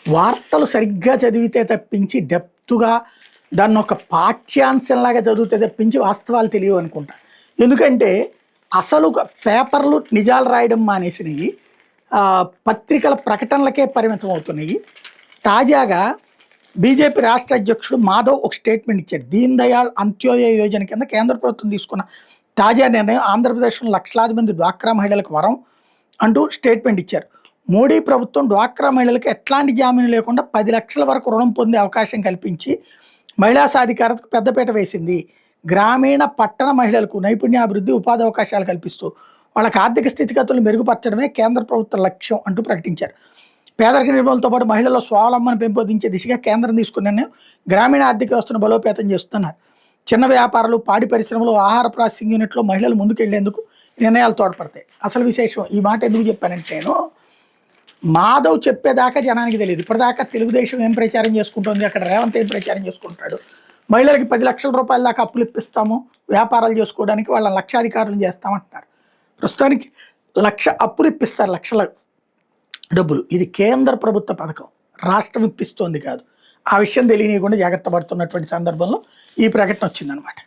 వార్తలు సరిగ్గా చదివితే తప్పించి డెప్త్‌గా దాన్నొక పాఠ్యాంశంలాగా చదివితే తప్పించి వాస్తవాలు తెలియవు అనుకుంటా. ఎందుకంటే అసలు పేపర్‌లు నిజాలు రాయడం మానేసినియి. పత్రికల ప్రకటనలకే పరిమితం అవుతున్నాయి. తాజాగా బీజేపీ రాష్ట్ర అధ్యక్షుడు మాధవ్ ఒక స్టేట్మెంట్ ఇచ్చాడు. దీన్ దయాళ్ అంత్యోదయ యోజన కింద కేంద్ర ప్రభుత్వం తీసుకున్న తాజా నిర్ణయం ఆంధ్రప్రదేశ్‌లో లక్షలాది మంది డ్వాక్రా మహిళలకు వరం అంటూ స్టేట్మెంట్ ఇచ్చారు. మోడీ ప్రభుత్వం డ్వాక్రా మహిళలకు ఎట్లాంటి జామీను లేకుండా 10 లక్షల వరకు రుణం పొందే అవకాశం కల్పించి మహిళా సాధికారతకు పెద్దపీట వేసింది. గ్రామీణ పట్టణ మహిళలకు నైపుణ్యాభివృద్ధి, ఉపాధి అవకాశాలు కల్పిస్తూ వాళ్ళకి ఆర్థిక స్థితిగతులు మెరుగుపరచడమే కేంద్ర ప్రభుత్వ లక్ష్యం అంటూ ప్రకటించారు. పేదరిక నిర్మూలనతో పాటు మహిళల్లో స్వావలంబన పెంపొందించే దిశగా కేంద్రం తీసుకున్న నిర్ణయం గ్రామీణ ఆర్థిక వ్యవస్థను బలోపేతం చేస్తున్నారు. చిన్న వ్యాపారాలు, పాడి పరిశ్రమలు, ఆహార ప్రాసెసింగ్ యూనిట్లో మహిళలు ముందుకెళ్లేందుకు నిర్ణయాలు తోడ్పడతాయి. అసలు విశేషం ఈ మాట ఎందుకు చెప్పానంటే, నేను మాధవ్ చెప్పేదాకా జనానికి తెలియదు. ఇప్పటిదాకా తెలుగుదేశం ఏం ప్రచారం చేసుకుంటుంది, అక్కడ రేవంత్ ఏం ప్రచారం చేసుకుంటాడు, మహిళలకి 10 లక్షల రూపాయల దాకా అప్పులు ఇప్పిస్తాము, వ్యాపారాలు చేసుకోవడానికి వాళ్ళని లక్షాధికారులు చేస్తామంటున్నారు. ప్రస్తుతానికి 1,00,000 అప్పులు ఇప్పిస్తారు, లక్షల డబ్బులు. ఇది కేంద్ర ప్రభుత్వ పథకం, రాష్ట్రం ఇప్పిస్తోంది కాదు. ఆ విషయం తెలియనియకుండా జాగ్రత్త పడుతున్నటువంటి సందర్భంలో ఈ ప్రకటన వచ్చిందనమాట.